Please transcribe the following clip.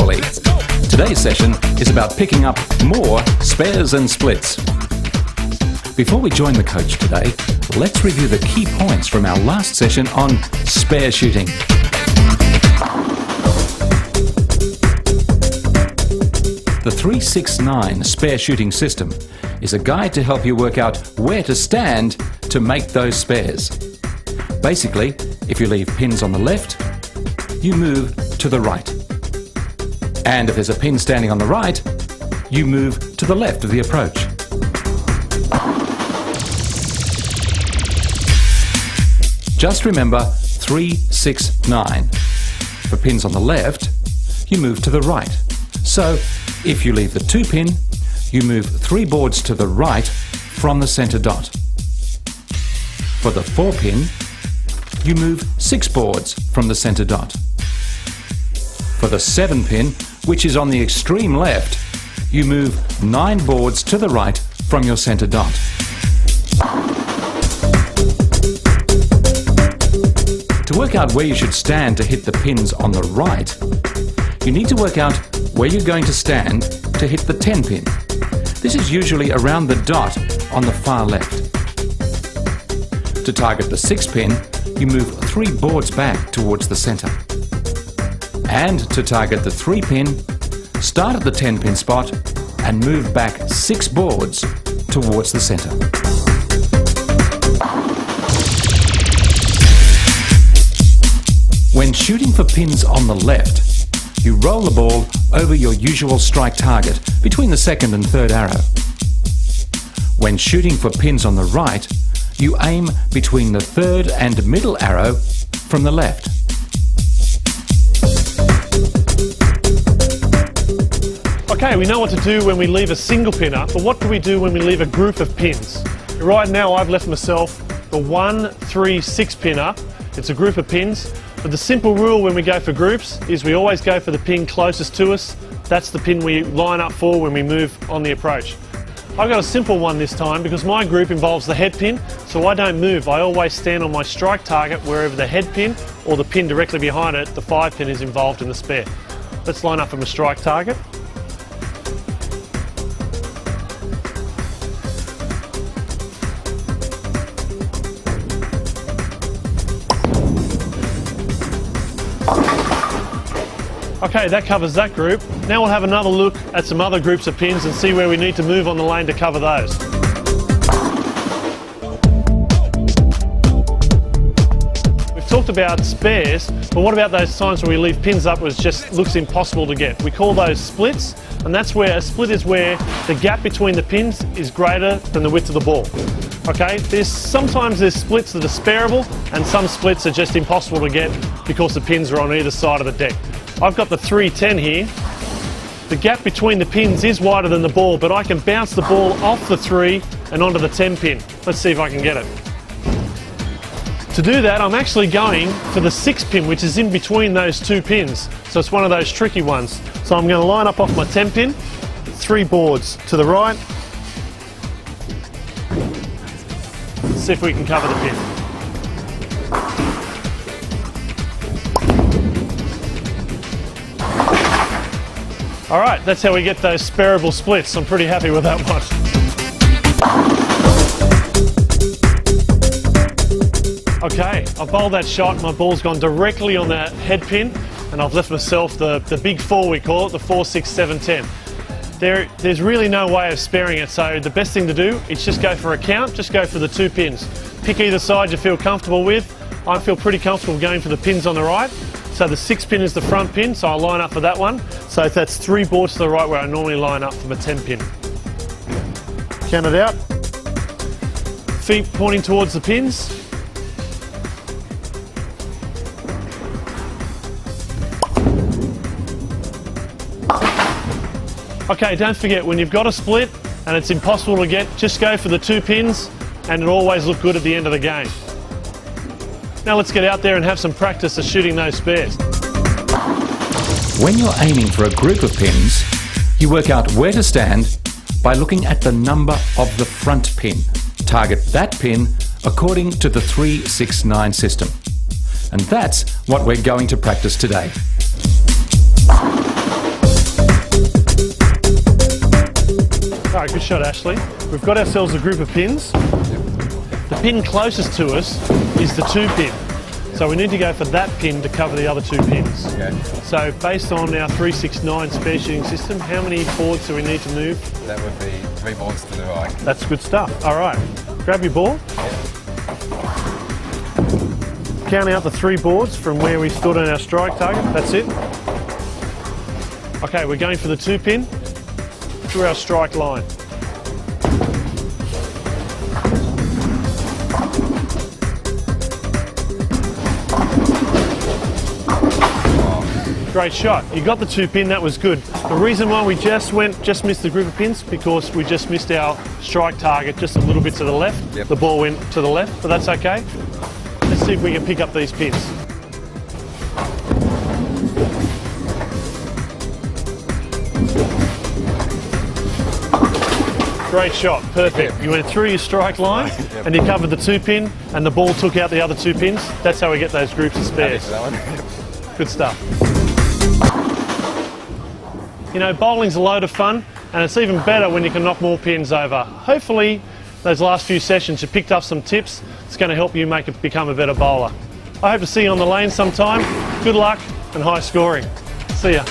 properly. Today's session is about picking up more spares and splits. Before we join the coach today, let's review the key points from our last session on spare shooting. The 369 spare shooting system is a guide to help you work out where to stand to make those spares. Basically, if you leave pins on the left, you move to the right. And if there's a pin standing on the right, you move to the left of the approach. Just remember 369. For pins on the left, you move to the right. So, if you leave the 2-pin, you move 3 boards to the right from the center dot. For the 4-pin, you move 6 boards from the center dot. For the 7-pin, which is on the extreme left, you move 9 boards to the right from your center dot. To work out where you should stand to hit the pins on the right, you need to work out where you're going to stand to hit the 10-pin. This is usually around the dot on the far left. To target the 6-pin, you move 3 boards back towards the center. And to target the 3-pin, start at the 10-pin spot and move back 6 boards towards the center. When shooting for pins on the left, you roll the ball over your usual strike target between the 2nd and 3rd arrow. When shooting for pins on the right, you aim between the 3rd and middle arrow from the left. Okay, we know what to do when we leave a single pinner, but what do we do when we leave a group of pins? Right now I've left myself the 1, 3, 6 pinner. It's a group of pins. But the simple rule when we go for groups is we always go for the pin closest to us. That's the pin we line up for when we move on the approach. I've got a simple one this time because my group involves the head pin, so I don't move. I always stand on my strike target wherever the head pin or the pin directly behind it, the 5-pin, is involved in the spare. Let's line up from a strike target. Okay, that covers that group. Now we'll have another look at some other groups of pins and see where we need to move on the lane to cover those. We've talked about spares, but what about those times where we leave pins up where it just looks impossible to get? We call those splits, and that's where a split is where the gap between the pins is greater than the width of the ball. Okay, sometimes there's splits that are spareable, and some splits are just impossible to get because the pins are on either side of the deck. I've got the 310 here. The gap between the pins is wider than the ball, but I can bounce the ball off the 3 and onto the 10 pin. Let's see if I can get it. To do that, I'm actually going for the 6 pin, which is in between those 2 pins. So it's one of those tricky ones. So I'm going to line up off my 10 pin, 3 boards to the right. See if we can cover the pin. Alright, that's how we get those spareable splits. I'm pretty happy with that one. Okay, I've bowled that shot, my ball's gone directly on that head pin, and I've left myself the big 4, we call it, the 4, 6, 7, 10. There's really no way of sparing it, so the best thing to do is just go for a count, just go for the 2 pins. Pick either side you feel comfortable with. I feel pretty comfortable going for the pins on the right. So the 6 pin is the front pin, so I'll line up for that one. So that's 3 boards to the right where I normally line up for my 10 pin. Count it out. Feet pointing towards the pins. Okay, don't forget, when you've got a split and it's impossible to get, just go for the 2 pins and it'll always look good at the end of the game. Now let's get out there and have some practice of shooting those spares. When you're aiming for a group of pins, you work out where to stand by looking at the number of the front pin. Target that pin according to the 369 system. And that's what we're going to practice today. Alright, good shot, Ashley. We've got ourselves a group of pins. The pin closest to us is the 2 pin. So we need to go for that pin to cover the other 2 pins. Okay. So based on our 369 spare shooting system, how many boards do we need to move? That would be 3 boards to the right. That's good stuff. Alright, grab your ball. Count out the 3 boards from where we stood on our strike target. That's it. Okay, we're going for the 2 pin through our strike line. Great shot. You got the 2 pin, that was good. The reason why we just missed the group of pins, because we just missed our strike target just a little bit to the left. Yep. The ball went to the left, but that's okay. Let's see if we can pick up these pins. Great shot, perfect. You went through your strike line and you covered the 2 pin and the ball took out the other 2 pins. That's how we get those groups of spares. Good stuff. You know, bowling's a load of fun, and it's even better when you can knock more pins over. Hopefully, those last few sessions you picked up some tips. It's going to help you become a better bowler. I hope to see you on the lane sometime. Good luck and high scoring. See ya.